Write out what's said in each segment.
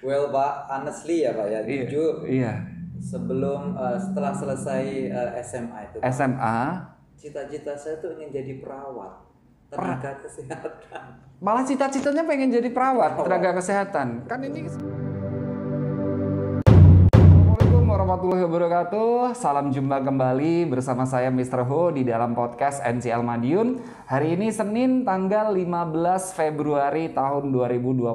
Well Pak, honestly ya Pak ya, jujur. Iya. Setelah selesai SMA itu Pak, SMA. cita-cita saya tuh ingin jadi perawat, tenaga kesehatan. Malah cita-citanya pengen jadi perawat, tenaga kesehatan. Kan ini. Assalamualaikum warahmatullahi wabarakatuh. Salam jumpa kembali bersama saya Mr. Ho di dalam podcast NCL Madiun. Hari ini Senin tanggal 15 Februari tahun 2021.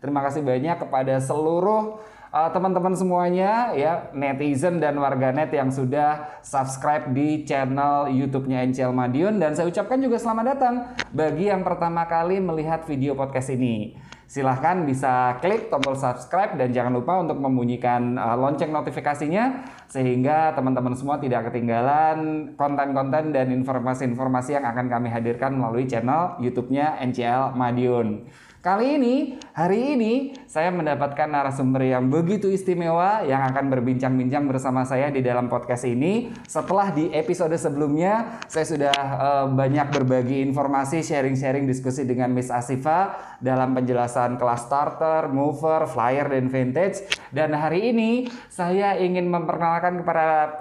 Terima kasih banyak kepada seluruh teman-teman semuanya ya, netizen dan warganet yang sudah subscribe di channel YouTube-nya NCL Madiun, dan saya ucapkan juga selamat datang bagi yang pertama kali melihat video podcast ini. Silahkan bisa klik tombol subscribe dan jangan lupa untuk membunyikan lonceng notifikasinya sehingga teman-teman semua tidak ketinggalan konten-konten dan informasi-informasi yang akan kami hadirkan melalui channel YouTube-nya NCL Madiun. Hari ini saya mendapatkan narasumber yang begitu istimewa yang akan berbincang-bincang bersama saya di dalam podcast ini. Setelah di episode sebelumnya saya sudah banyak berbagi informasi, sharing-sharing diskusi dengan Miss Asifa dalam penjelasan kelas starter, mover, flyer, dan vintage. Dan hari ini saya ingin memperkenalkan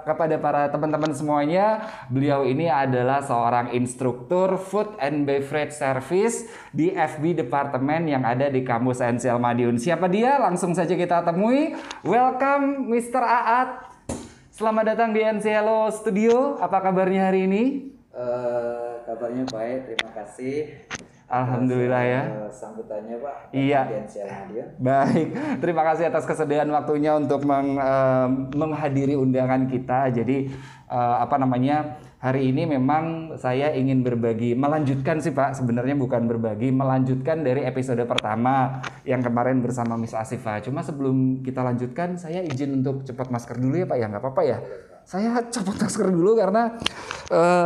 kepada para teman-teman semuanya. Beliau ini adalah seorang instruktur Food and Beverage Service di FB Departemen yang ada di kampus NCL Madiun. Siapa dia? Langsung saja kita temui. Welcome Mr. Aat. Selamat datang di NCL Studio. Apa kabarnya hari ini? Kabarnya baik, terima kasih. Alhamdulillah ya. Sambutannya Pak. Iya. Di NCL Madiun. Baik, terima kasih atas kesediaan waktunya untuk menghadiri undangan kita. Jadi hari ini memang saya ingin melanjutkan sih Pak, sebenarnya bukan berbagi, melanjutkan dari episode pertama yang kemarin bersama Miss Asifa. Cuma sebelum kita lanjutkan, saya izin untuk cepat masker dulu ya Pak ya, nggak apa-apa ya? Saya cepat masker dulu karena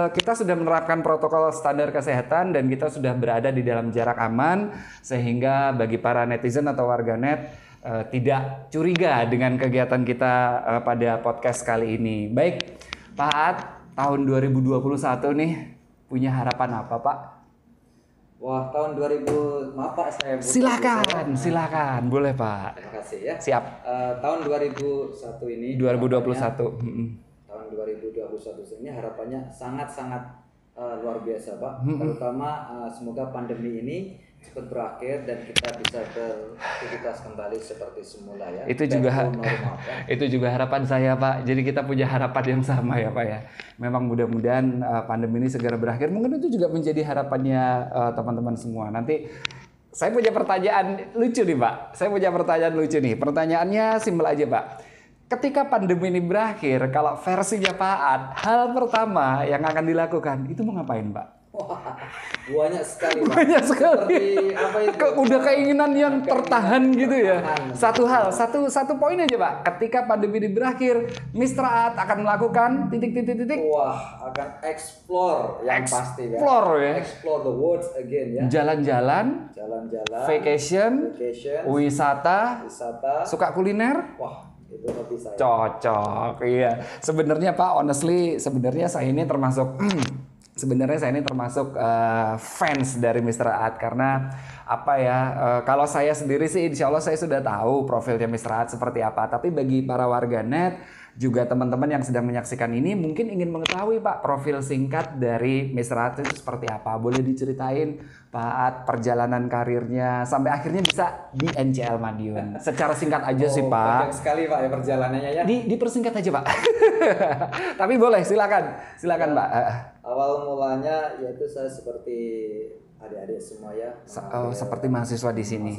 kita sudah menerapkan protokol standar kesehatan dan kita sudah berada di dalam jarak aman, sehingga bagi para netizen atau warganet tidak curiga dengan kegiatan kita pada podcast kali ini. Baik, Pak Aat, tahun 2021 nih punya harapan apa Pak? Wah, tahun 2000, maaf Pak, saya Silakan, boleh Pak. Terima kasih ya. Siap. Tahun 2021 ini. 2021. Tahun 2021 ini harapannya sangat-sangat luar biasa Pak. Terutama semoga pandemi ini cepat berakhir dan kita bisa beraktivitas kembali seperti semula ya. Itu juga harapan saya Pak. Jadi kita punya harapan yang sama ya Pak ya. Memang mudah-mudahan pandemi ini segera berakhir. Mungkin itu juga menjadi harapannya teman-teman semua. Nanti saya punya pertanyaan lucu nih Pak. Pertanyaannya simpel aja Pak. Ketika pandemi ini berakhir, kalau versinya Pak Aat, hal pertama yang akan dilakukan itu mau ngapain Pak? Wah, banyak sekali Pak. Banyak sekali. Seperti apa itu? Udah keinginan yang tertahan gitu ya. Satu poin aja Pak. Ketika pandemi ini berakhir, Mr. Aat akan melakukan titik. Wah, akan explore yang pasti ya. Explore the world again ya. Jalan-jalan. Vacation. Wisata. Suka kuliner. Wah, itu hobi saya. Cocok, iya. Sebenarnya Pak, honestly, saya ini termasuk fans dari Mr. Aat karena kalau saya sendiri sih insya Allah saya sudah tahu profilnya Mr. Aat seperti apa. Tapi bagi para warganet juga teman-teman yang sedang menyaksikan ini mungkin ingin mengetahui Pak profil singkat dari Mr. Aat itu seperti apa. Boleh diceritain Pak Aat perjalanan karirnya sampai akhirnya bisa di NCL Madiun. Secara singkat aja sih Pak. Banyak sekali Pak ya perjalanannya ya. Dipersingkat aja Pak. Tapi boleh, silakan Pak. Awal mulanya yaitu saya seperti adik-adik semua ya. Seperti mahasiswa di sini.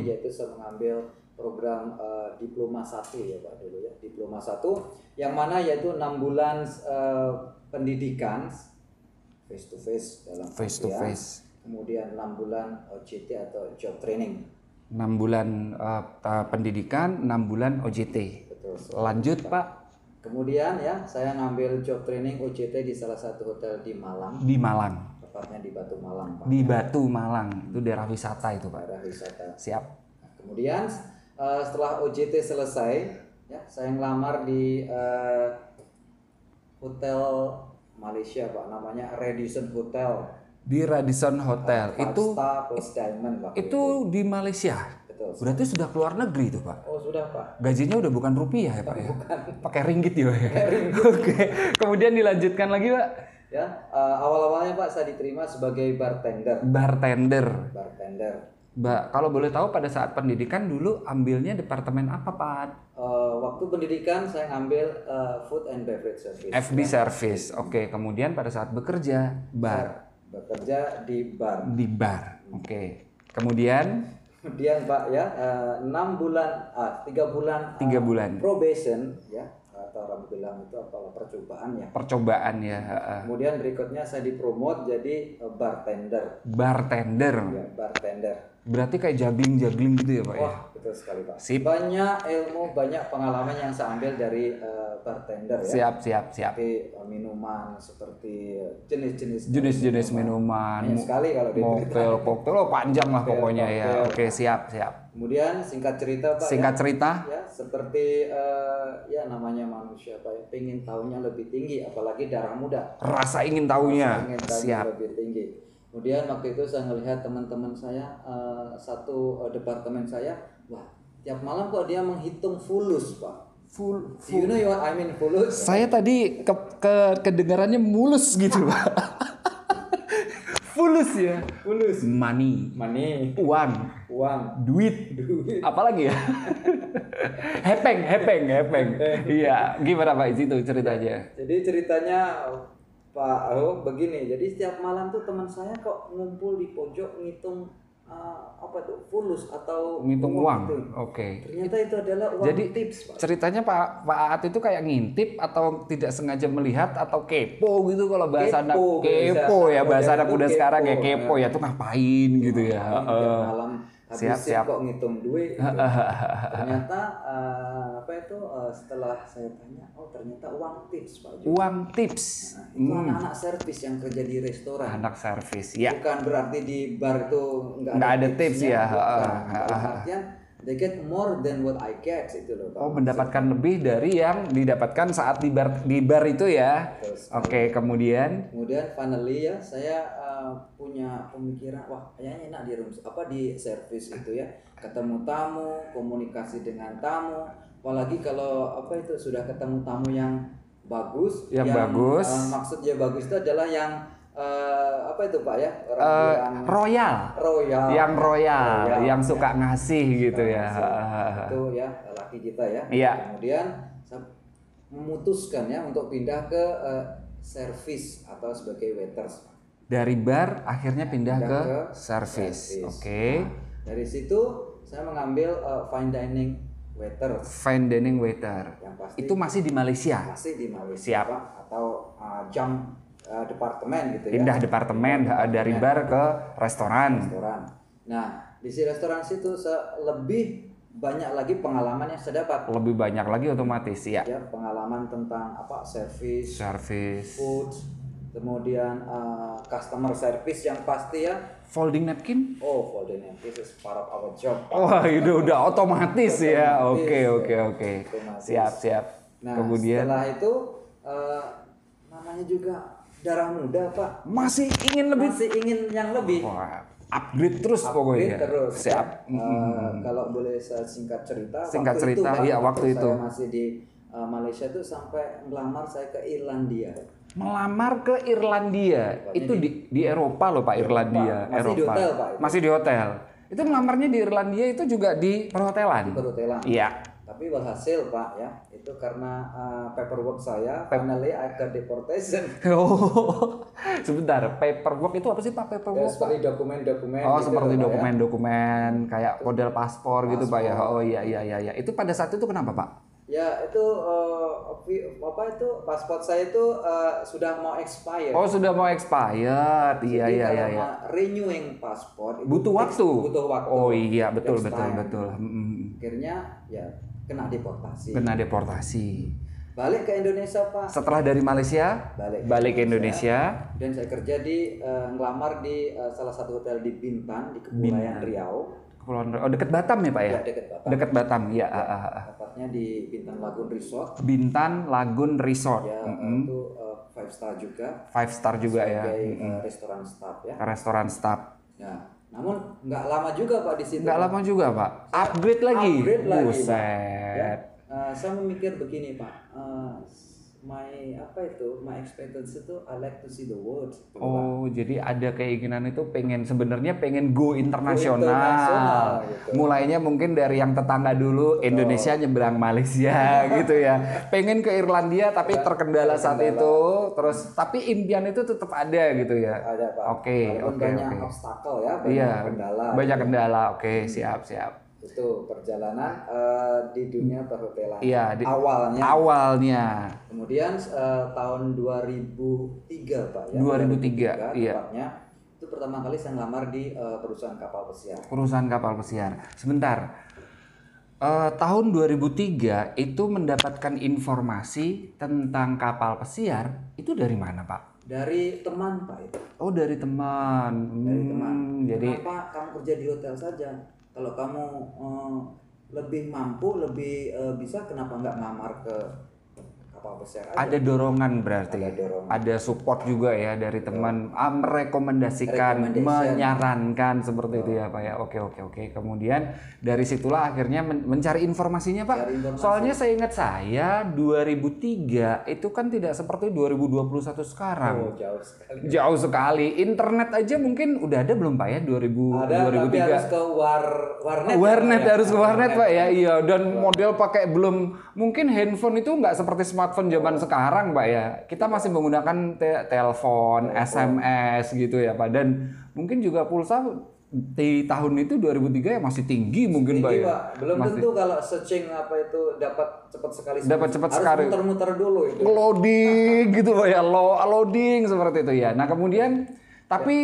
Yaitu saya mengambil program diploma 1 ya Pak dulu ya. Diploma 1 yang mana yaitu 6 bulan pendidikan face to face. Kemudian 6 bulan OJT atau job training. 6 bulan pendidikan, 6 bulan OJT. Betul. Lanjut Pak. Kemudian ya saya ngambil job training OJT di salah satu hotel di Malang. Tepatnya di Batu Malang Pak. Di Batu Malang. Itu daerah wisata itu Pak. Daerah wisata. Siap. Nah, kemudian setelah OJT selesai ya saya ngelamar di hotel Malaysia Pak, namanya Radisson Hotel. Di Radisson Hotel. Itu Star plus Diamond Pak. Itu di Malaysia. Betul. Berarti sudah keluar negeri tuh Pak? Oh sudah Pak. Gajinya udah bukan rupiah ya Pak ya? Bukan. Pakai ringgit ya Pak ya? Oke, kemudian dilanjutkan lagi Pak? Ya, awal-awalnya Pak saya diterima sebagai bartender. Bartender. Bartender. Kalau boleh tahu pada saat pendidikan dulu ambilnya departemen apa Pak? Waktu pendidikan saya ngambil food and beverage service. FB service. Oke, kemudian pada saat bekerja bar. Bekerja di bar. Di bar. Oke. Kemudian Pak ya 6 bulan 3 bulan 3 bulan probation ya, atau orang bilang itu apalah percobaan ya. Percobaan ya. Kemudian berikutnya saya dipromot jadi bartender. Bartender. Ya, bartender. Berarti kayak juggling gitu ya Pak ya? Wah, betul sekali Pak. Sip. Banyak ilmu, banyak pengalaman yang saya ambil dari bartender ya. Siap. Seperti minuman, seperti jenis-jenis Minuman. banyak sekali kalau Koktel, panjang lah pokoknya ya. Oke, siap. Kemudian singkat cerita Pak. Singkat cerita. Ya, seperti ya namanya manusia Pak, ya, pengen tahunya lebih tinggi, apalagi darah muda. Rasa ingin tahunya. Ingin tahunya Siap. lebih tinggi. Kemudian waktu itu saya melihat teman-teman saya satu departemen saya, wah tiap malam kok dia menghitung fulus Pak. Full. You know what I mean fulus? Saya tadi kedengarannya mulus gitu Pak. Fulus ya. Fulus. Money. Uang. Duit. Apalagi ya? Hepeng. Iya, gimana Pak itu ceritanya? Jadi ceritanya Pak begini. Jadi setiap malam tuh teman saya kok ngumpul di pojok ngitung fulus atau ngitung uang. Gitu. Oke. Ternyata itu adalah uang jadi, tips Pak. Ceritanya Pak Aat itu kayak ngintip atau tidak sengaja melihat atau kepo gitu kalau bahasa anak kepo ya, bahasa anak muda sekarang ya kepo ya tuh ngapain gitu ya. Tiap malam habis siap. kok ngitung duit gitu. Ternyata setelah saya tanya, oh ternyata uang tips Pak. Uang tips. Nah, itu anak-anak servis yang kerja di restoran. Anak servis ya. Bukan berarti di bar itu nggak ada tips ya. Artian they get more than what I get itu loh Pak. Oh, mendapatkan lebih dari yang didapatkan saat di bar itu ya. Oke, kemudian finally ya saya punya pemikiran, wah kayaknya enak di servis itu ya, ketemu tamu, komunikasi dengan tamu, apalagi kalau sudah ketemu tamu yang bagus, bagus. Maksudnya bagus itu adalah yang Pak ya, royal, yang suka ngasih gitu ya. Itu ya laki kita ya. Iya. Kemudian saya memutuskan ya untuk pindah ke servis atau sebagai waiters. Dari bar akhirnya pindah ke servis. Oke. Nah, dari situ saya mengambil fine dining waiter. Fine dining waiter. Itu masih di Malaysia. Masih di Malaysia. Siap. Pak, atau jump departemen gitu ya. Pindah departemen dari bar ke restoran. Nah, di si restoran situ lebih banyak lagi pengalaman yang saya dapat. Lebih banyak lagi otomatis ya. Ya, pengalaman tentang service, food, kemudian customer service yang pasti ya. Folding napkin? Oh, folding napkin is part of our job. Oh, itu udah otomatis ya. Oke. Siap. Nah, kemudian setelah itu namanya juga darah muda Pak. Masih ingin yang lebih. Wah, upgrade terus pokoknya. Siap. Kalau boleh saya singkat cerita. Waktu itu. Saya masih di Malaysia tuh sampai melamar saya ke Irlandia. Melamar ke Irlandia. Itu di Eropa loh Pak, Irlandia. Masih di hotel Pak. Masih di hotel. Itu melamarnya di Irlandia itu juga di perhotelan. Iya. Tapi berhasil Pak ya. Itu karena paperwork saya. Finally I got deportation. Oh, sebentar. Paperwork itu apa sih Pak? Paperwork? Ya, seperti dokumen-dokumen. Oh, gitu seperti Pak, dokumen-dokumen kayak model paspor gitu Pak ya. Oh iya. Itu pada saat itu kenapa Pak? Ya itu paspor saya itu sudah mau expire. Oh sudah mau expired. Iya. Renewing paspor butuh waktu. Oh iya betul. Akhirnya ya kena deportasi. Balik ke Indonesia Pak. Setelah dari Malaysia balik ke Indonesia. Dan saya kerja di ngelamar di salah satu hotel di Bintan di Kepulauan Riau. Oh dekat Batam ya Pak ya? Dekat Batam ya. Tepatnya di Bintan Lagoon Resort. Bintan Lagoon Resort. Ya, itu 5 star juga. 5 star juga ya. Sebagai restoran staff ya. Restoran staff. Nah, Namun nggak lama juga Pak di situ. Nggak lama juga Pak. Upgrade lagi. Upgrade lagi, Pak. Buset. Ya, saya memikir begini Pak. My expectancy itu I like to see the world. Gitu, Oh, jadi ada keinginan itu sebenarnya pengen go internasional. internasional, gitu. Mulainya mungkin dari yang tetangga dulu, Indonesia nyebrang Malaysia gitu ya. Pengen ke Irlandia tapi terkendala saat itu. Terus tapi impian itu tetap ada gitu ya. Ada Pak. Oke. Banyak obstacle ya, banyak Iya. kendala. Banyak kendala. Oke, siap. Itu perjalanan di dunia perhotelan. Iya, awalnya. Kemudian tahun 2003 Pak ya. 2003, iya. Tepatnya. Itu pertama kali saya ngelamar di perusahaan kapal pesiar. Perusahaan kapal pesiar. Sebentar. Tahun 2003 itu mendapatkan informasi tentang kapal pesiar itu dari mana, Pak? Dari teman Pak itu. Oh, dari teman. Dari teman. Jadi kenapa kamu kerja di hotel saja? Kalau kamu lebih mampu, lebih bisa, kenapa nggak ngamar ke kapal pesiar aja? ada dorongan berarti. Ada dorongan. Ada support juga ya dari teman merekomendasikan, menyarankan seperti itu ya Pak ya. Oke. Kemudian dari situlah akhirnya mencari informasinya Pak. Cari informasi. Soalnya saya ingat 2003 itu kan tidak seperti 2021 sekarang. Oh, jauh sekali. Jauh sekali. Internet aja mungkin udah ada belum Pak ya 2003. Tapi harus ke warnet. Warnet harus ke warnet Pak ya. Iya, dan model pakai belum mungkin handphone itu nggak seperti smartphone zaman sekarang Pak ya. Kita masih menggunakan telepon, SMS gitu ya Pak. Dan mungkin juga pulsa di tahun itu 2003 ya masih tinggi mungkin Pak ya. Belum tentu kalau searching itu dapat cepat sekali. Dapat cepat sekali. Harus muter-muter dulu itu. Loading gitu Pak ya. Loading seperti itu ya. Nah, kemudian tapi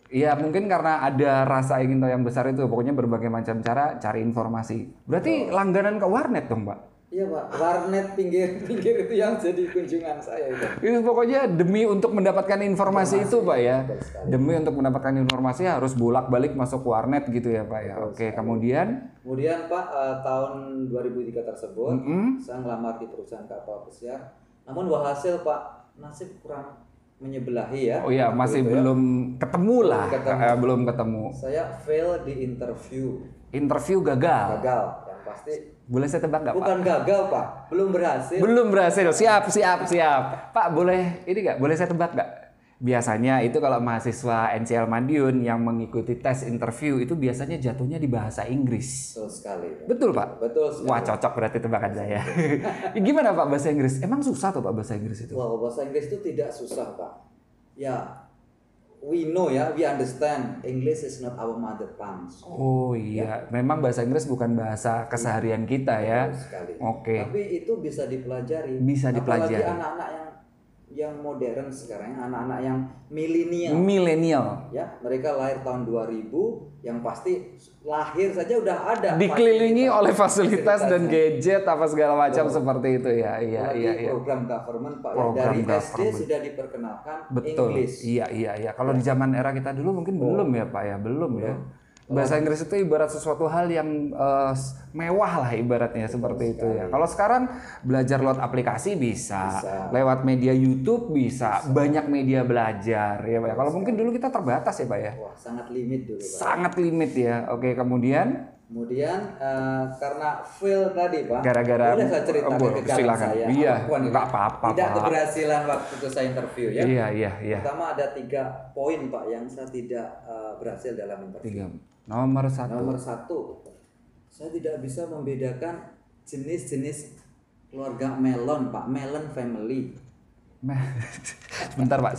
ya mungkin karena ada rasa ingin tahu yang besar itu, pokoknya berbagai macam cara cari informasi. Berarti langganan ke warnet dong Pak? Iya Pak, warnet pinggir-pinggir itu yang jadi kunjungan saya itu. Itu pokoknya demi untuk mendapatkan informasi itu Pak ya. Demi untuk mendapatkan informasi harus bolak-balik masuk warnet gitu ya Pak ya. Oke, kemudian Pak, tahun 2003 tersebut saya ngelamar di perusahaan kapal pesiar. Namun walhasil Pak, nasib kurang menyebelahi ya. oh ya masih Gitu ya. belum ketemu lah. Belum ketemu. Saya fail di interview. Interview gagal. Yang pasti Boleh saya tebak nggak Pak? bukan gagal Pak, belum berhasil. Belum berhasil. Siap. Pak, boleh ini nggak? Boleh saya tebak nggak? Biasanya itu kalau mahasiswa NCL Madiun yang mengikuti tes interview itu biasanya jatuhnya di bahasa Inggris. Betul sekali. Betul Pak? Betul sekali. Wah, cocok berarti tebakan saya. Gimana Pak bahasa Inggris? Emang susah tuh Pak bahasa Inggris itu? Wah, bahasa Inggris itu tidak susah Pak. Ya, we know ya, we understand English is not our mother tongue. Oh iya, memang bahasa Inggris bukan bahasa keseharian kita ya. Betul sekali. Oke. Tapi itu bisa dipelajari. Bisa dipelajari. Apalagi anak-anak yang modern sekarang, anak-anak yang milenial. Milenial. Ya, mereka lahir tahun 2000, yang pasti lahir saja udah ada. Dikelilingi oleh fasilitas dan gadget apa segala macam seperti itu ya. Iya. Program government Pak, Program dari SD government. sudah diperkenalkan Betul. English. Iya. Kalau di zaman era kita dulu mungkin belum ya Pak ya, belum ya. Bahasa Inggris itu ibarat sesuatu hal yang mewah lah ibaratnya seperti itu ya. Kalau sekarang belajar lewat aplikasi bisa, lewat media YouTube bisa, banyak media belajar ya Pak ya. Kalau mungkin dulu kita terbatas ya Pak ya. Wah, sangat limit dulu Pak. Sangat limit ya. Oke, kemudian karena fail tadi Pak, gara-gara boleh saya ceritakan kegagalan silakan. saya. Iya, Apapun nggak apa-apa Tidak Pak. keberhasilan waktu itu saya interview ya. Iya. Pertama ada 3 poin Pak yang saya tidak berhasil dalam interview. Nomor Nomor 1, saya tidak bisa membedakan jenis-jenis keluarga melon Pak, melon family. Sebentar Pak.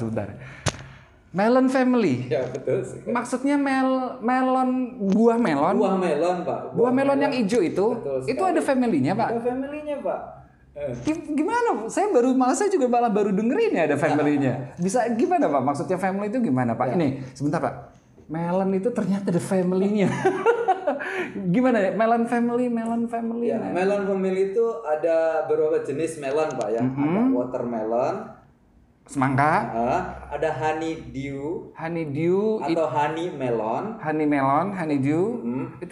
Melon family. Ya betul sih. Maksudnya melon buah melon. Buah melon Pak. Buah melon yang hijau itu. Betul Itu sekali. ada family-nya Pak. Ada family-nya Pak. Gimana? Saya juga malah baru dengerin ya ada family-nya. Bisa gimana Pak? Maksudnya family itu gimana Pak? Ini sebentar Pak. Melon itu ternyata ada family-nya. Gimana ya? Melon family. Ya, melon family itu ada beberapa jenis melon Pak ya. Ada watermelon, semangka, ada honeydew honeydew, atau honey melon. honeydew.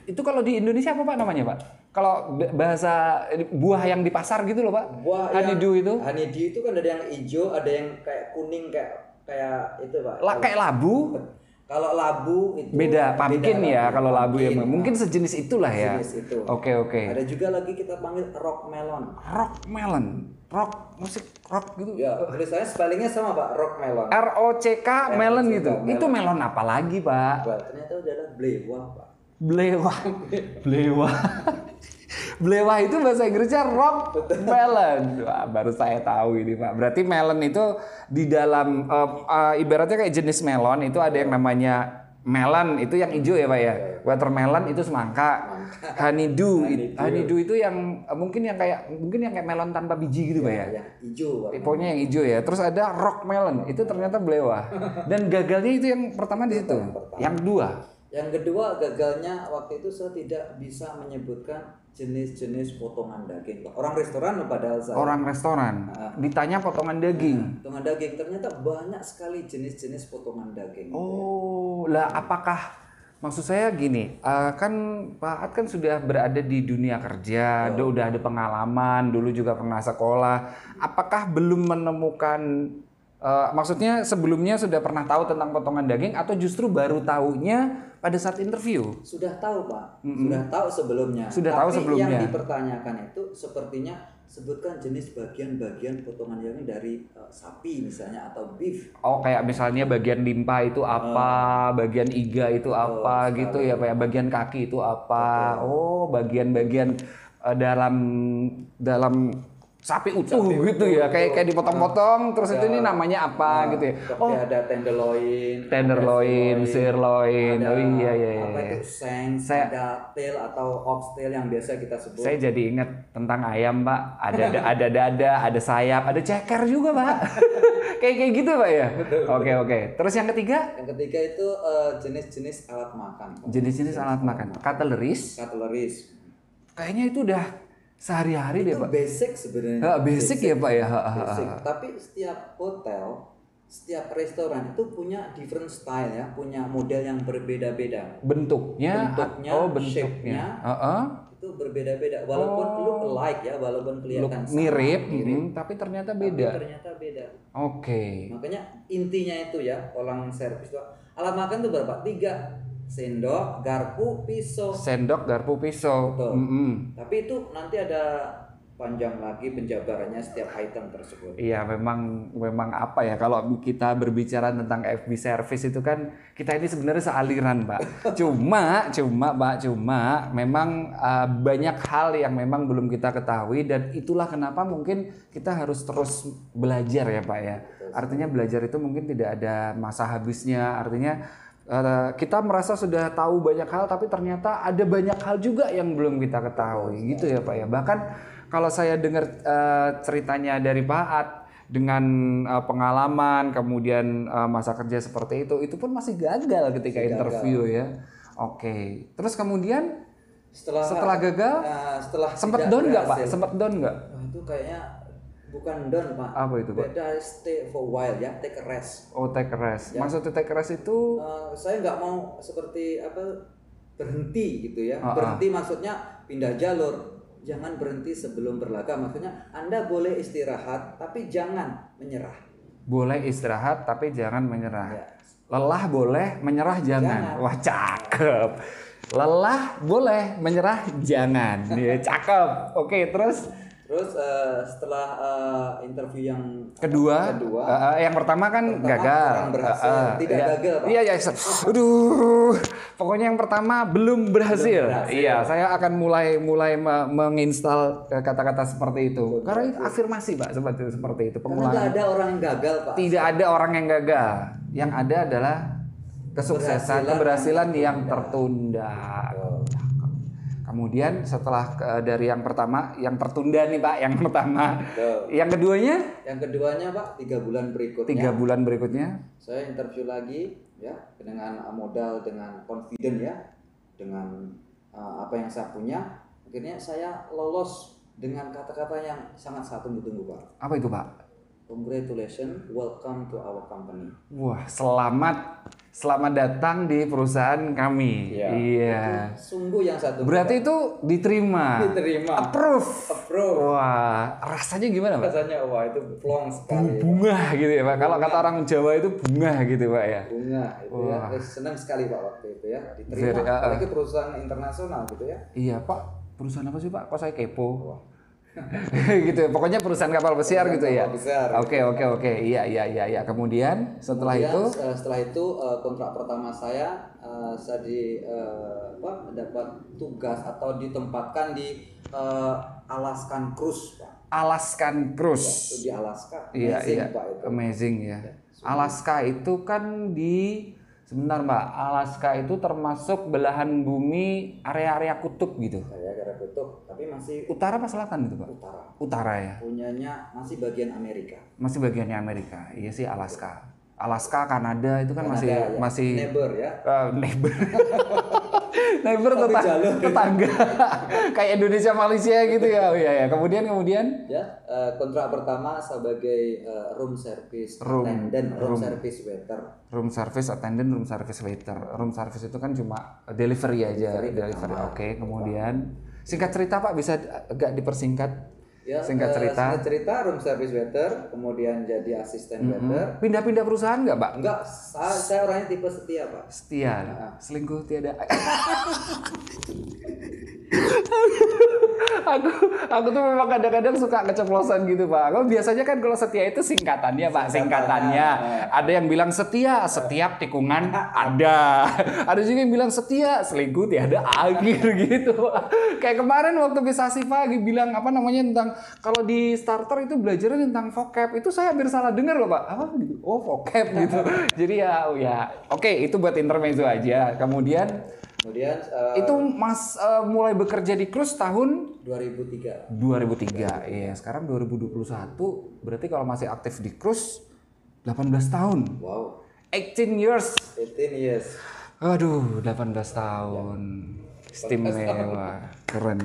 Itu kalau di Indonesia apa Pak namanya Pak? Kalau bahasa buah yang di pasar gitu loh Pak. Buah honeydew itu. Honeydew itu kan ada yang hijau, ada yang kayak kuning kayak itu Pak. Kayak labu. Kalau labu itu Beda pumpkin ya kalau labu ya. pumpkin. Mungkin sejenis itulah ya. Sejenis itu. Oke. Ada juga lagi kita panggil rock melon. Rock melon. Rock musik rock gitu. Ya, tulisannya spellingnya sama Pak, rock melon. ROCK melon gitu. melon. Itu melon apa lagi, Pak? Wah, ternyata adalah blewah, Pak. Blewah. Blewah. Blewah itu bahasa Inggrisnya rock melon. Wah, baru saya tahu ini, Pak. Berarti melon itu di dalam ibaratnya kayak jenis melon itu ada yang namanya melon itu yang hijau ya, Pak ya. Watermelon itu semangka. Honeydew itu yang mungkin yang kayak melon tanpa biji gitu, Pak ya. Yang hijau, Pak. Pokoknya yang hijau ya. Terus ada rock melon, itu ternyata belewah. Dan gagalnya itu yang pertama di situ. Yang kedua gagalnya waktu itu saya tidak bisa menyebutkan jenis-jenis potongan daging, Pak. Orang restoran padahal saya. Orang restoran ditanya potongan daging. Potongan daging ternyata banyak sekali jenis-jenis potongan daging. Oh, lah apakah maksud saya gini, kan Pak At kan sudah berada di dunia kerja, udah ada pengalaman, dulu juga pernah sekolah. Apakah belum menemukan, maksudnya sebelumnya sudah pernah tahu tentang potongan daging atau justru baru tahunya pada saat interview? Sudah tahu, Pak. Sudah tahu sebelumnya. Tapi yang dipertanyakan itu sepertinya sebutkan jenis bagian-bagian potongan daging dari sapi misalnya atau beef. Oh, kayak misalnya bagian limpa itu apa, bagian iga itu apa gitu ya, Pak ya. Bagian kaki itu apa. Oh, bagian-bagian dalam sapi utuh gitu ya, kayak dipotong-potong terus itu ini namanya apa gitu ya. Oh, ada tenderloin, sirloin. Oh iya. Apa itu shanks, ada tail atau oxtail yang biasa kita sebut. Saya jadi ingat tentang ayam, Pak. Ada dada, ada sayap, ada ceker juga, Pak. kayak gitu, Pak ya. Oke. Terus yang ketiga? Yang ketiga itu jenis-jenis alat makan. Jenis-jenis alat makan. Cutleries. Kayaknya itu udah sehari-hari deh, Pak. Basic sebenarnya. Basic ya, Pak ya. Basic. Tapi setiap hotel, setiap restoran itu punya different style ya, punya model yang berbeda-beda. Bentuknya. Shape-nya. Itu berbeda-beda. Walaupun look alike ya, walaupun kelihatan sama, mirip, tapi ternyata beda. Oke. Makanya intinya itu ya, orang servis itu alat makan itu berapa? 3. Sendok, garpu, pisau. Betul. Tapi itu nanti ada panjang lagi penjabarannya setiap item tersebut. Iya, memang apa ya, kalau kita berbicara tentang FB service itu kan kita ini sebenarnya sealiran, Pak. Cuma memang banyak hal yang memang belum kita ketahui dan itulah kenapa mungkin kita harus terus belajar ya, Pak ya. Artinya belajar itu mungkin tidak ada masa habisnya, artinya kita merasa sudah tahu banyak hal tapi ternyata ada banyak hal juga yang belum kita ketahui gitu ya, Pak ya. Bahkan kalau saya dengar ceritanya dari Pak At dengan pengalaman kemudian masa kerja seperti itu pun masih gagal ketika interview ya. Oke. Terus kemudian setelah gagal sempat down nggak, Pak? Itu kayaknya bukan down, Pak. Apa itu, Pak? Beda, stay for a while ya, take a rest. Oh, take a rest. Ya. Maksudnya take a rest itu? Saya nggak mau seperti berhenti gitu ya. Berhenti maksudnya pindah jalur. Jangan berhenti sebelum berlaga. Maksudnya Anda boleh istirahat, tapi jangan menyerah. Boleh istirahat, tapi jangan menyerah. Ya. Lelah boleh, menyerah jangan. Wah, cakep. Lelah boleh, menyerah jangan. Ya, cakep. Oke, terus setelah interview yang kedua yang pertama kan gagal. Gagal, Pak. Iya. Aduh, pokoknya yang pertama belum berhasil. Iya, saya akan mulai menginstal kata-kata seperti itu. Karena itu afirmasi, Pak, seperti itu. Karena tidak ada orang yang gagal, Pak. Tidak ada orang yang gagal. Yang ada adalah kesuksesan, keberhasilan yang tertunda. Kemudian setelah dari yang pertama, yang tertunda nih, Pak, yang pertama. Yang keduanya? Yang keduanya, Pak, 3 bulan berikutnya. 3 bulan berikutnya. Saya interview lagi ya dengan modal, dengan confident ya, dengan apa yang saya punya. Akhirnya saya lolos dengan kata-kata yang sangat saya tunggu-tunggu, Pak. Apa itu, Pak? Congratulations, welcome to our company. Wah, selamat Selamat datang di perusahaan kami. Ya, Iya. itu sungguh yang satu. Berarti itu diterima. Diterima. Approve. Approve. Wah, rasanya gimana, Pak? Rasanya wah itu plong sekali. Bunga gitu ya, Pak. Kalau kata orang Jawa itu bunga gitu, Pak ya. Bunga itu ya. Terus senang sekali Pak waktu itu ya diterima. Very, Apalagi perusahaan internasional gitu ya. Iya, Pak. Perusahaan apa sih, Pak? Kok saya kepo? Gitu ya. Pokoknya perusahaan kapal pesiar gitu ya. Oke. Iya. Kemudian setelah itu kontrak pertama saya dapat tugas atau ditempatkan di Alaskan Cruise, Pak. Alaskan Ya, Cruise. itu di Alaska. Iya. Pak, itu. Amazing ya. Alaska itu kan sebentar Mbak, Alaska itu termasuk belahan bumi area-area kutub gitu. Saya gara kutub, tapi masih Utara apa selatan itu Pak? utara. Utara ya. Punyanya masih bagian Amerika. Masih bagiannya Amerika. Iya sih Alaska. Alaska, Kanada itu kan Kanada, masih neighbor ya. neighbor. Neighbor tetangga. Kayak Indonesia Malaysia gitu ya. Oh iya ya. Kemudian Ya, kontrak pertama sebagai room service attendant, room service waiter. Room service attendant, room service waiter. Room service itu kan cuma delivery aja, delivery. Oke, kemudian singkat cerita Pak, bisa agak dipersingkat? Ya, singkat cerita room service waiter, kemudian jadi asisten waiter. Pindah-pindah perusahaan nggak Pak? Enggak, saya orangnya tipe setia Pak. Setia, selingkuh tiada. aku tuh memang kadang-kadang suka keceplosan gitu Pak. Kalau biasanya kan kalau setia itu singkatannya Pak, singkatannya. Ada yang bilang setia, setiap tikungan ada. Ada juga yang bilang setia, selingkuh tiada akhir gitu Pak. Kayak kemarin waktu Bisasi pagi bilang apa namanya tentang kalau di starter itu belajarnya tentang vocab. Itu saya hampir salah dengar loh Pak. Apa gitu? Oh, vocab gitu. Jadi ya oke, itu buat intermezzo aja. Kemudian itu Mas mulai bekerja di Cruise tahun 2003. Iya, sekarang 2021. Berarti kalau masih aktif di Cruise 18 tahun. Wow. 18 years. Aduh, 18 tahun. Istimewa. Keren.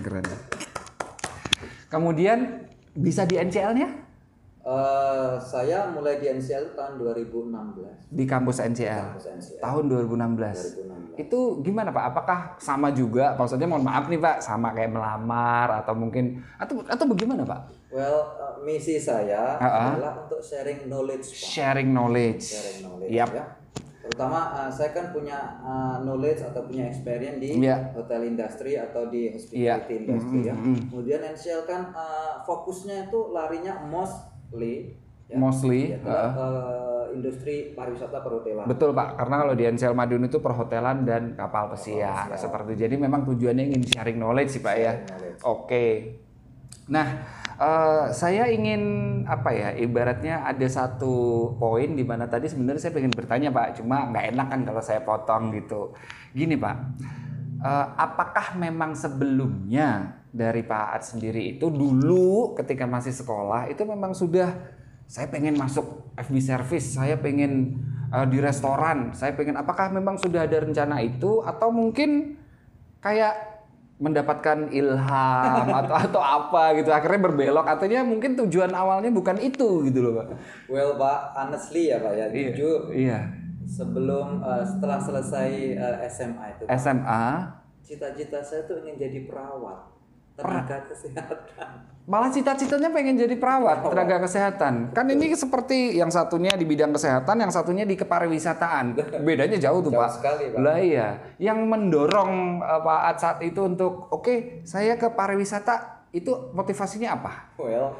Kemudian bisa di NCL-nya? Saya mulai di NCL tahun 2016. Di kampus NCL. Tahun 2016. Itu gimana Pak? Apakah sama juga? Maksudnya mohon maaf nih Pak, sama kayak melamar atau mungkin atau bagaimana Pak? Well, misi saya adalah untuk sharing knowledge, Pak. Sharing knowledge. Ya. Terutama saya kan punya knowledge atau punya experience di hotel industry atau di hospitality industry ya. Kemudian NCL kan fokusnya itu larinya mostly industri pariwisata perhotelan. Betul Pak, karena kalau di NCL Madiun itu perhotelan dan kapal pesiar seperti itu. Jadi memang tujuannya ingin sharing knowledge sih Pak ya. Oke. Nah, saya ingin ibaratnya ada satu poin di mana tadi sebenarnya saya pengen bertanya Pak, cuma nggak enak kan kalau saya potong gitu. Gini Pak, apakah memang sebelumnya dari Pak Aat sendiri itu dulu ketika masih sekolah itu memang sudah saya pengen masuk FB service, saya pengen di restoran, saya pengen, apakah memang sudah ada rencana itu atau mungkin kayak mendapatkan ilham atau apa gitu akhirnya berbelok, artinya mungkin tujuan awalnya bukan itu gitu loh Pak. Well Pak, honestly ya Pak ya, jujur. Iya. Setelah selesai SMA itu Pak, cita-cita saya tuh ingin jadi perawat tenaga kesehatan. Malah cita-citanya pengen jadi perawat tenaga kesehatan. Kan ini seperti yang satunya di bidang kesehatan, yang satunya di kepariwisataan. Bedanya jauh tuh Pak. Sekali, Pak. Lah iya. Yang mendorong Pak Aat saat itu untuk saya ke pariwisata itu motivasinya apa? Well,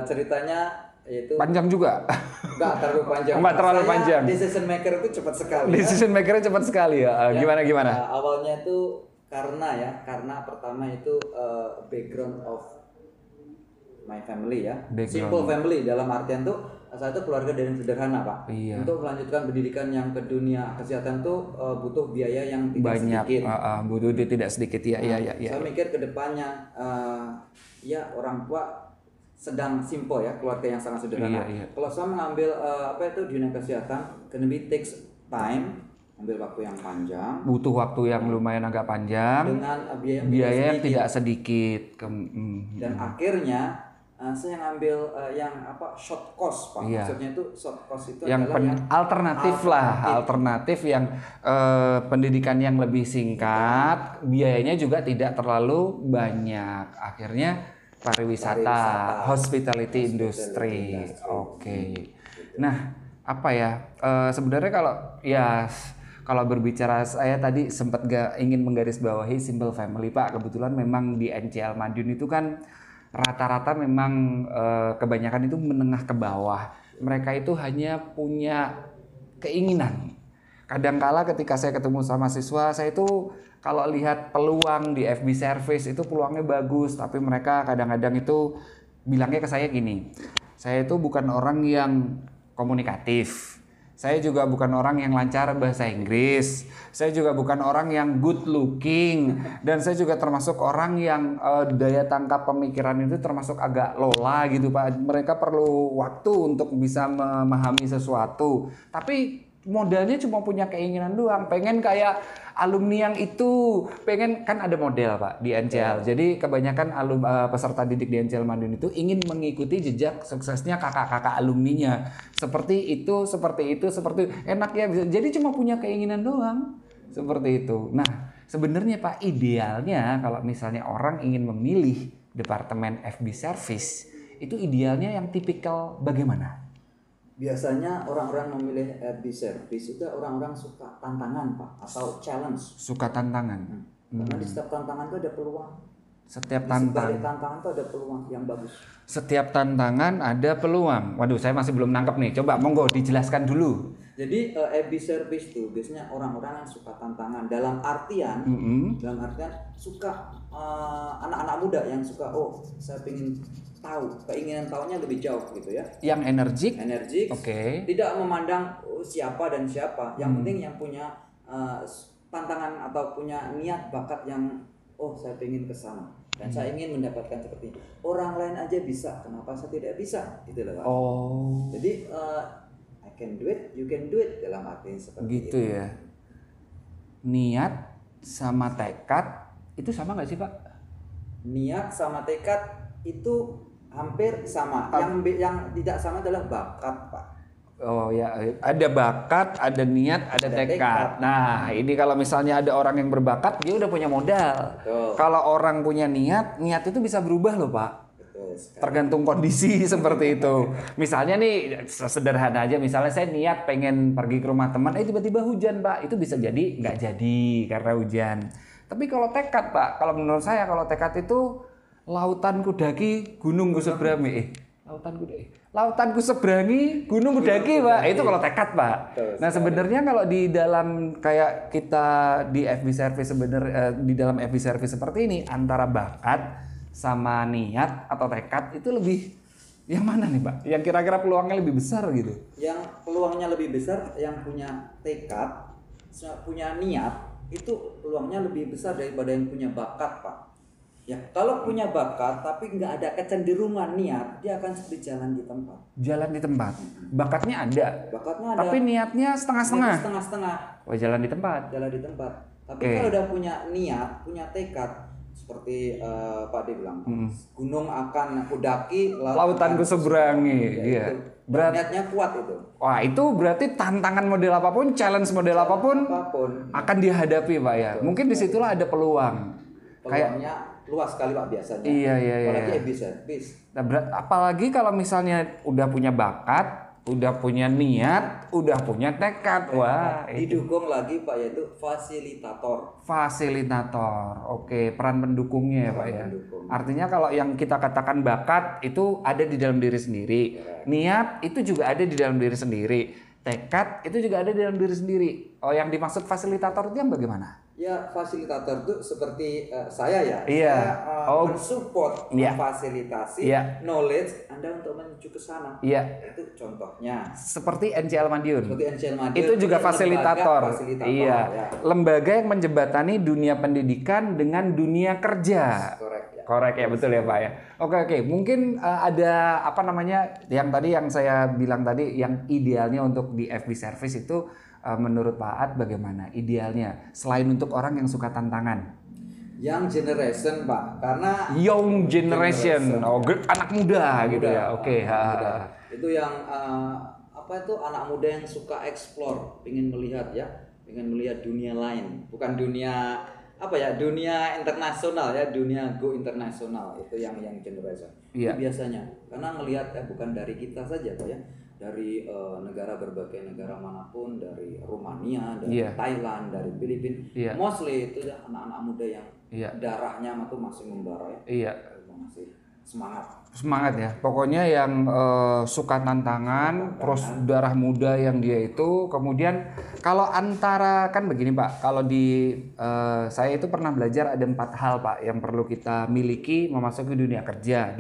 ceritanya itu panjang juga. Enggak terlalu panjang. Enggak terlalu panjang. Decision maker itu cepat sekali. Decision makernya cepat sekali ya. Gimana? Awalnya itu karena pertama itu background of my family ya. Simple family dalam artian tuh saya itu keluarga dari sederhana Pak. Iya. Untuk melanjutkan pendidikan yang ke dunia kesehatan tuh butuh biaya yang tidak sedikit. Butuh tidak sedikit ya. Saya mikir ke depannya orang tua sedang simple ya, keluarga yang sangat sederhana. Iya. Kalau saya mengambil dunia kesehatan, gonna be takes time, ambil waktu yang panjang, butuh waktu yang lumayan agak panjang dengan biaya yang tidak sedikit dan akhirnya saya ngambil yang short course Pak. Iya. Maksudnya itu short course itu yang adalah yang alternatif yang pendidikan yang lebih singkat, biayanya juga tidak terlalu banyak. Akhirnya pariwisata, hospitality industry. Oke. Nah, apa ya? Sebenarnya kalau berbicara, saya tadi sempat ingin menggarisbawahi simple family Pak. Kebetulan memang di NCL Madiun itu kan rata-rata memang kebanyakan itu menengah ke bawah. Mereka itu hanya punya keinginan. Kadangkala ketika saya ketemu sama siswa, saya itu kalau lihat peluang di FB service itu peluangnya bagus, tapi mereka kadang-kadang itu bilangnya ke saya gini, saya itu bukan orang yang komunikatif. Saya juga bukan orang yang lancar bahasa Inggris. Saya juga bukan orang yang good looking. Dan saya juga termasuk orang yang daya tangkap pemikiran itu termasuk agak lola gitu Pak. Mereka perlu waktu untuk bisa memahami sesuatu. Tapi modalnya cuma punya keinginan doang, pengen kayak alumni yang itu, pengen kan ada model Pak di NCL. Jadi kebanyakan peserta didik di NCL Madiun itu ingin mengikuti jejak suksesnya kakak-kakak alumninya. Seperti itu, enak ya. Jadi cuma punya keinginan doang. Seperti itu. Nah, sebenarnya Pak idealnya kalau misalnya orang ingin memilih departemen FB service, itu idealnya yang tipikal bagaimana? Biasanya orang-orang memilih FB service itu orang-orang suka tantangan Pak atau challenge. Suka tantangan. Karena di setiap tantangan itu ada peluang. Setiap tantangan itu ada peluang yang bagus. Setiap tantangan ada peluang. Waduh, saya masih belum nangkep nih. Coba monggo dijelaskan dulu. Jadi FB service itu biasanya orang-orang yang suka tantangan dalam artian suka anak-anak muda yang suka saya pengen tahu, keinginan tahunya lebih jauh gitu ya. Yang energik, okay. Tidak memandang siapa dan siapa. Yang penting yang punya tantangan atau punya niat bakat yang saya pengen ke sana dan saya ingin mendapatkan seperti ini. Orang lain aja bisa, kenapa saya tidak bisa? Gitu loh Pak. Jadi I can do it, you can do it dalam arti seperti gitu itu. Ya. Niat sama tekad itu sama nggak sih Pak? Niat sama tekad itu hampir sama. Yang tidak sama adalah bakat Pak. Oh ya, ada bakat, ada niat, ada tekad. Nah, ini kalau misalnya ada orang yang berbakat, dia udah punya modal. Betul. Kalau orang punya niat itu bisa berubah loh Pak. Tergantung kondisi seperti itu. Misalnya nih sederhana aja, misalnya saya niat pengen pergi ke rumah teman, tiba-tiba hujan Pak, itu bisa jadi nggak jadi karena hujan. Tapi kalau tekad Pak, kalau menurut saya kalau tekad itu lautan kudaki, gunung kuseberangi. Lautan kuseberangi, gunung kudaki Pak. Itu kalau tekad Pak. Nah sebenarnya kalau di dalam kayak kita di FB service di dalam FB service seperti ini antara bakat sama niat atau tekad itu lebih yang mana nih Pak? Yang kira-kira peluangnya lebih besar gitu? Yang peluangnya lebih besar yang punya tekad, punya niat itu peluangnya lebih besar daripada yang punya bakat Pak. Ya kalau punya bakat tapi nggak ada kecenderungan niat, dia akan seperti jalan di tempat. Jalan di tempat. Bakatnya ada. Tapi niatnya setengah-setengah. Oh jalan di tempat. Tapi kalau udah punya niat, punya tekad. Seperti Pak D bilang, gunung akan kudaki, lautan kuseberangi. Iya. Niatnya kuat itu. Wah itu berarti tantangan model apapun, challenge model apapun akan dihadapi Pak ya. Mungkin disitulah ada peluang. Peluangnya luas sekali Pak biasanya. Iya. Apalagi FB service. Nah, apalagi kalau misalnya udah punya bakat, udah punya niat, udah punya tekad. Wah, didukung lagi Pak yaitu fasilitator. Oke, peran pendukungnya ya Pak ya. Artinya kalau yang kita katakan bakat itu ada di dalam diri sendiri. Niat itu juga ada di dalam diri sendiri. Tekad itu juga ada di dalam diri sendiri. Oh, yang dimaksud fasilitator itu yang bagaimana? Ya, fasilitator itu seperti saya ya. Iya. Saya mensupport, memfasilitasi knowledge Anda untuk menuju ke sana. Iya. Itu contohnya. Seperti NCL Madiun. Itu juga fasilitator. Iya. Ya. Lembaga yang menjembatani dunia pendidikan dengan dunia kerja. Korek ya, betul ya Pak ya. Oke. Mungkin ada yang tadi yang saya bilang tadi yang idealnya untuk di FB service itu menurut Pak Ad bagaimana idealnya selain untuk orang yang suka tantangan? Young generation Pak, karena Young generation, anak muda gitu ya. Oke. anak muda. Itu yang apa itu anak muda yang suka explore, ingin melihat ya, ingin melihat dunia lain, bukan dunia apa ya, dunia internasional ya, dunia go internasional, itu yang generation. Iya. Itu biasanya karena melihat bukan dari kita saja Pak ya, dari negara berbagai negara manapun, dari Rumania, dari Thailand, dari Filipina, mostly itu ya anak-anak muda yang darahnya itu masih membara ya. Iya. Masih semangat ya. Pokoknya yang suka tantangan, terus darah muda yang dia itu. Kemudian kalau antara kan begini Pak, kalau di saya itu pernah belajar ada 4 hal Pak yang perlu kita miliki memasuki dunia kerja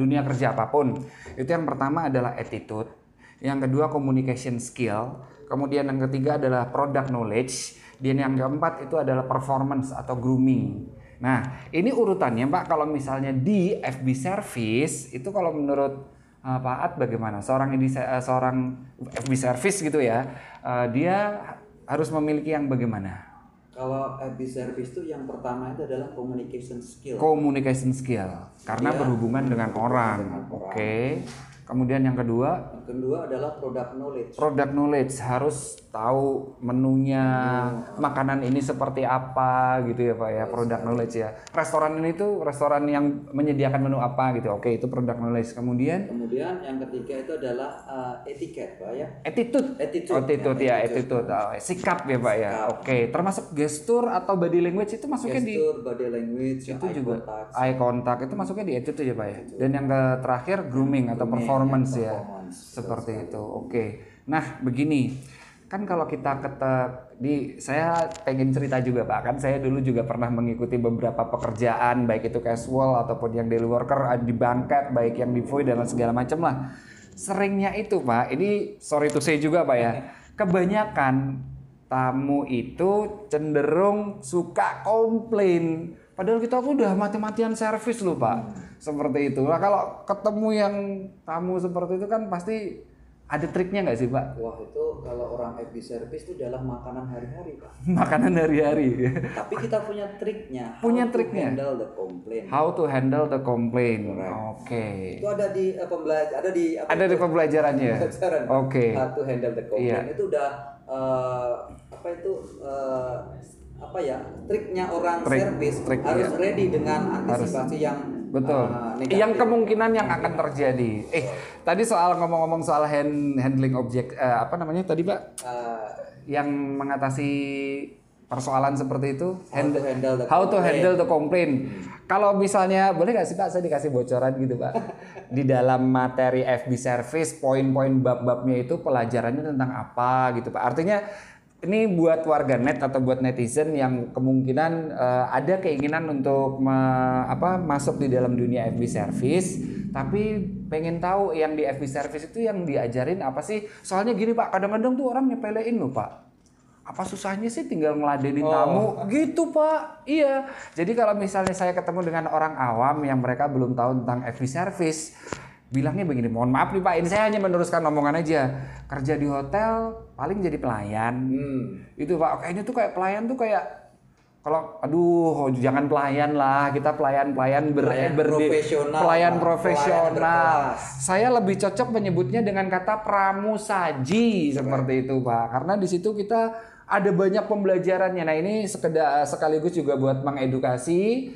apapun. Itu yang pertama adalah attitude, yang kedua communication skill, kemudian yang ketiga adalah product knowledge, dan yang keempat itu adalah performance atau grooming. Nah, ini urutannya Pak, kalau misalnya di FB service itu kalau menurut Pak At bagaimana? Seorang FB service gitu ya, dia harus memiliki yang bagaimana? Kalau FB service itu yang pertama itu adalah communication skill. Communication skill, karena berhubungan dengan orang. Oke. Kemudian yang kedua? Yang kedua adalah product knowledge. Product knowledge, harus tahu menunya, makanan ini seperti apa gitu ya Pak ya, product knowledge ya. Restoran ini tuh restoran yang menyediakan menu apa gitu. Oke, itu product knowledge. Kemudian yang ketiga itu adalah etiket Pak ya. Attitude ya, attitude. Sikap ya Pak ya. Oke, termasuk gestur atau body language itu masuknya gestur, body language, itu juga eye contact itu masuknya di attitude ya Pak ya. Dan yang terakhir grooming atau performance ya. Seperti itu. Oke. Nah, begini. Kan kalau kita saya pengen cerita juga Pak. Kan saya dulu juga pernah mengikuti beberapa pekerjaan, baik itu casual ataupun yang daily worker di banket, baik yang di void dan segala macam lah. Seringnya itu Pak, ini sorry to say juga Pak ya. Kebanyakan tamu itu cenderung suka komplain. Padahal kita tuh udah mati-matian servis loh Pak. Seperti itu. Nah kalau ketemu yang tamu seperti itu kan pasti ada triknya nggak sih Pak? Wah itu kalau orang FB service itu adalah makanan hari-hari Pak. Makanan hari-hari. Tapi kita punya triknya. Handle the complaint. How to handle the complaint. Oke. Itu ada di pembelajarannya. Oke. How to handle the complaint itu udah triknya orang service harus ready dengan antisipasi yang betul. Yang kemungkinan yang akan terjadi. Tadi soal ngomong-ngomong soal handling objek tadi Pak? Yang mengatasi persoalan seperti itu, how to handle the complaint. Kalau misalnya boleh nggak sih Pak, saya dikasih bocoran gitu Pak. Di dalam materi FB service, poin-poin bab-babnya itu pelajarannya tentang apa gitu Pak. Artinya ini buat warganet atau buat netizen yang kemungkinan ada keinginan untuk masuk di dalam dunia FB service, tapi pengen tahu yang di FB service itu yang diajarin apa sih? Soalnya gini Pak, kadang-kadang tuh orang nyepelein loh Pak. Apa susahnya sih tinggal ngeladenin tamu gitu Pak? Iya. Jadi kalau misalnya saya ketemu dengan orang awam yang mereka belum tahu tentang FB service, bilangnya begini, mohon maaf nih Pak, ini saya hanya meneruskan omongan aja. Kerja di hotel paling jadi pelayan. Itu Pak, kayaknya tuh kayak pelayan tuh kayak jangan pelayan lah, kita pelayan profesional. Saya lebih cocok menyebutnya dengan kata pramusaji seperti itu Pak, karena di situ kita ada banyak pembelajarannya. Nah ini sekaligus juga buat mengedukasi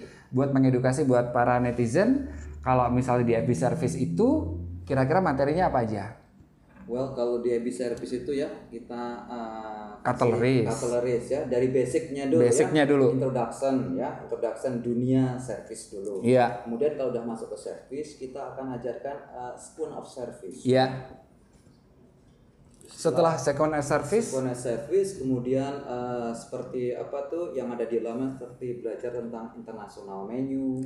buat para netizen. Kalau misalnya di FB service itu kira-kira materinya apa aja? Well, kalau di FB service itu ya kita cutleries ya, dari basicnya dulu. Introduction dunia service dulu. Iya. Kemudian kalau udah masuk ke service, kita akan ajarkan spoon of service. Iya. Setelah second service, kemudian seperti apa tuh yang ada di dalamnya, seperti belajar tentang international menu,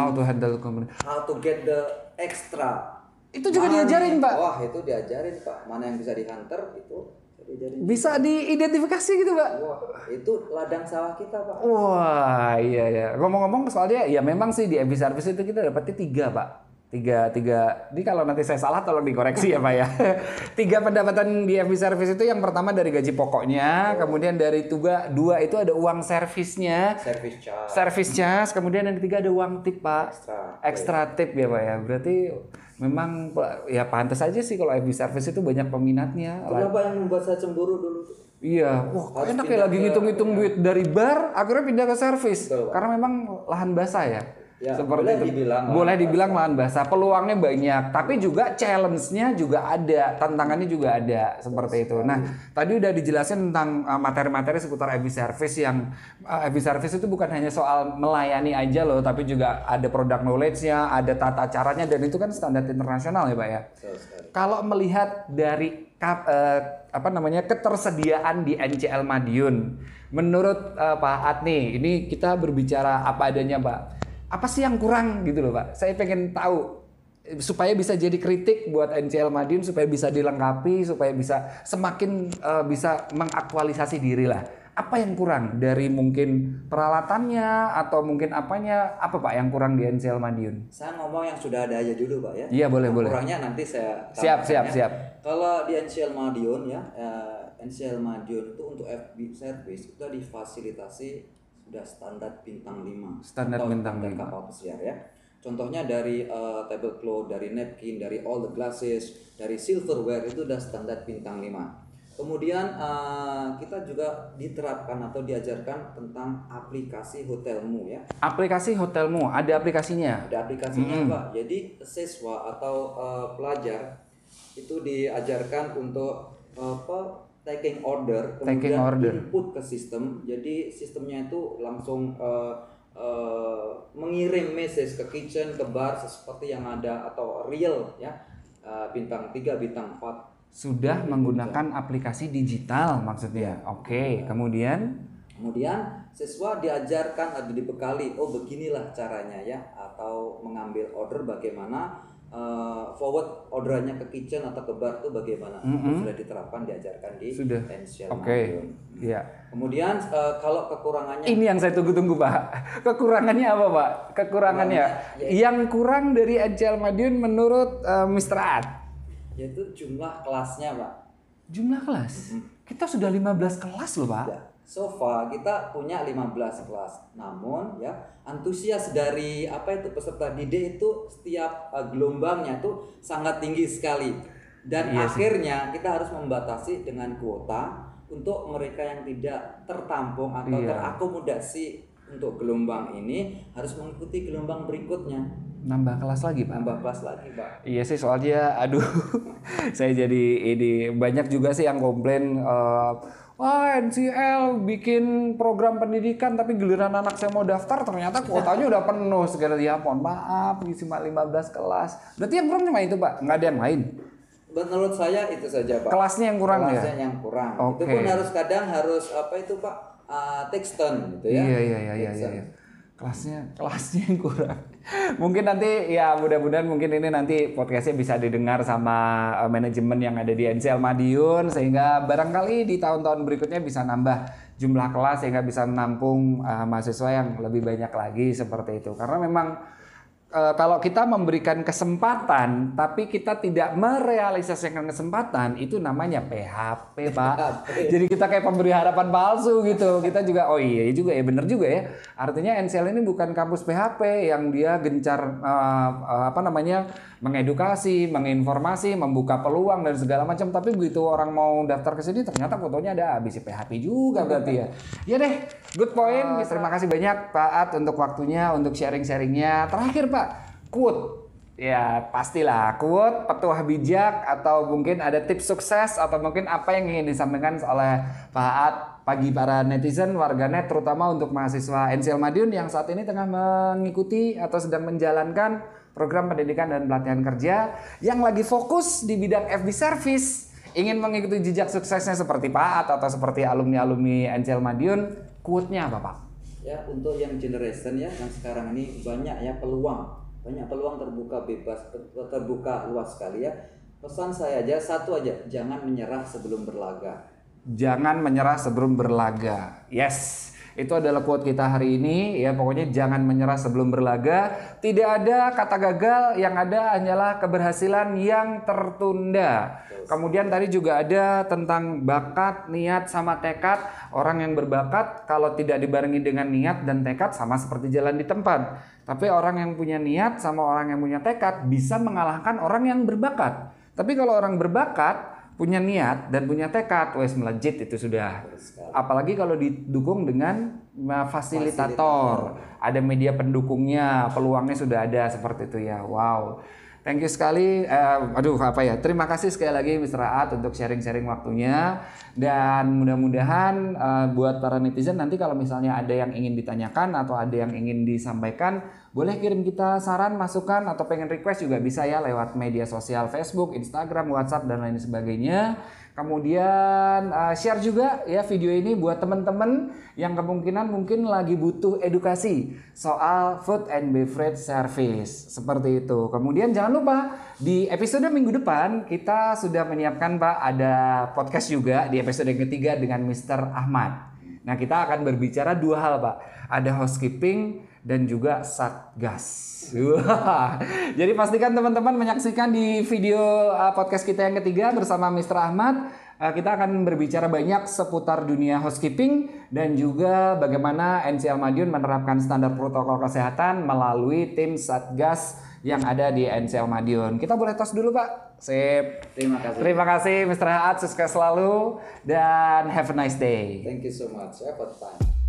how to handle the complaint, how to get the extra. Itu juga diajarin Pak. Wah itu diajarin Pak. Mana yang bisa dihantar itu diajarin. Bisa diidentifikasi gitu Pak. Wah itu ladang sawah kita Pak. Wah iya. Ngomong-ngomong soalnya ya memang sih di FB service itu kita dapatnya 3 Pak. tiga. Ini kalau nanti saya salah tolong dikoreksi ya Pak ya. 3 pendapatan di FB Service itu yang pertama dari gaji pokoknya, kemudian dari 2 itu ada uang servisnya, service charge, kemudian yang ketiga ada uang tip Pak, extra tip ya Pak ya. Berarti memang ya pantas aja sih kalau FB Service itu banyak peminatnya. Kenapa yang membuat saya cemburu dulu tuh? Iya, wah enak ya lagi ngitung-ngitung duit dari bar, akhirnya pindah ke servis. Karena memang lahan basah ya. Ya, seperti itu. Boleh dibilang lahan basah. Peluangnya banyak, tapi juga challenge-nya juga ada, tantangannya juga ada seperti itu. Nah, tadi udah dijelasin tentang materi-materi seputar FB Service yang FB Service itu bukan hanya soal melayani aja loh, tapi juga ada product knowledge-nya, ada tata caranya, dan itu kan standar internasional ya Pak ya. Kalau melihat dari ketersediaan di NCL Madiun, menurut Pak At nih, ini kita berbicara apa adanya Pak. Apa sih yang kurang gitu loh Pak? Saya pengen tahu supaya bisa jadi kritik buat NCL Madiun, supaya bisa dilengkapi, supaya bisa semakin bisa mengaktualisasi diri lah. Apa yang kurang dari mungkin peralatannya atau mungkin apanya? Apa Pak yang kurang di NCL Madiun? Saya ngomong yang sudah ada aja dulu Pak ya. Iya boleh. Kurangnya nanti saya Siap. Kalau di NCL Madiun ya, NCL Madiun itu untuk FB Service itu difasilitasi sudah standar bintang 5 standar bintang 5 kapal pesiar ya. Contohnya dari tablecloth, dari napkin, dari all the glasses, dari silverware itu udah standar bintang 5. Kemudian kita juga diterapkan atau diajarkan tentang aplikasi Hotelmu ya. Aplikasi Hotelmu, ada aplikasinya? Ada aplikasinya Pak. Jadi siswa atau pelajar itu diajarkan untuk taking order, kemudian input ke sistem. Jadi sistemnya itu langsung mengirim message ke kitchen, ke bar seperti yang ada atau real ya, bintang 3, bintang 4. Sudah menggunakan aplikasi digital maksudnya. Oke. Kemudian siswa diajarkan atau dibekali, oh beginilah caranya ya, atau mengambil order bagaimana, forward orderannya ke kitchen atau ke bar itu bagaimana. Itu sudah diterapkan, diajarkan di NCL Madiun. Iya. Kemudian kalau kekurangannya, ini yang saya tunggu-tunggu Pak. Kekurangannya apa Pak? Kekurangannya yang kurang dari NCL Madiun menurut Mr. At, yaitu jumlah kelasnya Pak. Jumlah kelas? Kita sudah 15 kelas loh Pak. Ya. So far kita punya 15 kelas. Namun ya, antusias dari peserta didik itu setiap gelombangnya itu sangat tinggi sekali. Dan akhirnya kita harus membatasi dengan kuota untuk mereka yang tidak tertampung atau terakomodasi untuk gelombang ini harus mengikuti gelombang berikutnya. Nambah kelas lagi Pak? Nambah kelas lagi Pak. Iya sih, soalnya aduh saya jadi ini banyak juga sih yang komplain, NCL bikin program pendidikan tapi giliran anak saya mau daftar ternyata kuotanya udah penuh. Segala ya mohon maaf, cuma 15 kelas. Berarti yang kurang cuma itu Pak? Nggak ada yang lain? Menurut saya itu saja Pak. Kelasnya yang kurang ya? Kelasnya yang kurang. Itu pun kadang harus Pak, text-tone gitu ya. Iya. Kelasnya yang kurang. Mungkin nanti ya mudah-mudahan mungkin ini nanti podcastnya bisa didengar sama manajemen yang ada di NCL Madiun, sehingga barangkali di tahun-tahun berikutnya bisa nambah jumlah kelas sehingga bisa menampung mahasiswa yang lebih banyak lagi seperti itu. Karena memang kalau kita memberikan kesempatan tapi kita tidak merealisasikan kesempatan, itu namanya PHP Pak. Jadi kita kayak pemberi harapan palsu gitu. Kita juga bener juga ya. Artinya NCL ini bukan kampus PHP yang dia gencar mengedukasi, menginformasi, membuka peluang dan segala macam. Tapi begitu orang mau daftar ke sini ternyata fotonya ada habis PHP juga berarti ya. Ya deh, good point. Terima kasih banyak Pak At untuk waktunya, untuk sharing-sharingnya. Terakhir Pak, quote. Ya pastilah quote petuah bijak, atau mungkin ada tips sukses, atau mungkin apa yang ingin disampaikan oleh Pak At bagi para netizen, warganet, terutama untuk mahasiswa NCL Madiun yang saat ini tengah mengikuti atau sedang menjalankan program pendidikan dan pelatihan kerja, yang lagi fokus di bidang FB Service, ingin mengikuti jejak suksesnya seperti Pak At atau seperti alumni-alumni NCL Madiun. Quote-nya apa Pak? Ya, untuk yang generation ya, yang sekarang ini banyak peluang terbuka bebas, terbuka luas sekali ya. Pesan saya aja satu aja, jangan menyerah sebelum berlaga. Jangan menyerah sebelum berlaga. Yes. Itu adalah quote kita hari ini ya. Pokoknya jangan menyerah sebelum berlaga. Tidak ada kata gagal, yang ada hanyalah keberhasilan yang tertunda. Kemudian tadi juga ada tentang bakat, niat sama tekad. Orang yang berbakat kalau tidak dibarengi dengan niat dan tekad sama seperti jalan di tempat. Tapi orang yang punya niat sama orang yang punya tekad bisa mengalahkan orang yang berbakat. Tapi kalau orang berbakat punya niat dan punya tekad, wes melejit itu sudah. Apalagi kalau didukung dengan fasilitator, ada media pendukungnya, peluangnya sudah ada seperti itu ya. Wow. Thank you sekali. Terima kasih sekali lagi Mr. Aat untuk sharing-sharing waktunya. Dan mudah-mudahan buat para netizen nanti kalau misalnya ada yang ingin ditanyakan atau ada yang ingin disampaikan, boleh kirim kita saran, masukan, atau pengen request juga bisa ya lewat media sosial Facebook, Instagram, WhatsApp, dan lain sebagainya. Kemudian share juga ya video ini buat teman-teman yang kemungkinan mungkin lagi butuh edukasi soal food and beverage service seperti itu. Kemudian jangan lupa di episode minggu depan kita sudah menyiapkan Pak ada podcast juga di episode yang ketiga dengan Mr. Ahmad. Nah kita akan berbicara dua hal Pak, ada housekeeping dan juga satgas. Jadi pastikan teman-teman menyaksikan di video podcast kita yang ketiga bersama Mr. Ahmad. Kita akan berbicara banyak seputar dunia housekeeping dan juga bagaimana NCL Madiun menerapkan standar protokol kesehatan melalui tim satgas yang ada di NCL Madiun. Kita boleh tos dulu Pak. Sip. Terima kasih. Terima kasih Mr. Aat, sukses selalu dan have a nice day. Thank you so much. Have fun.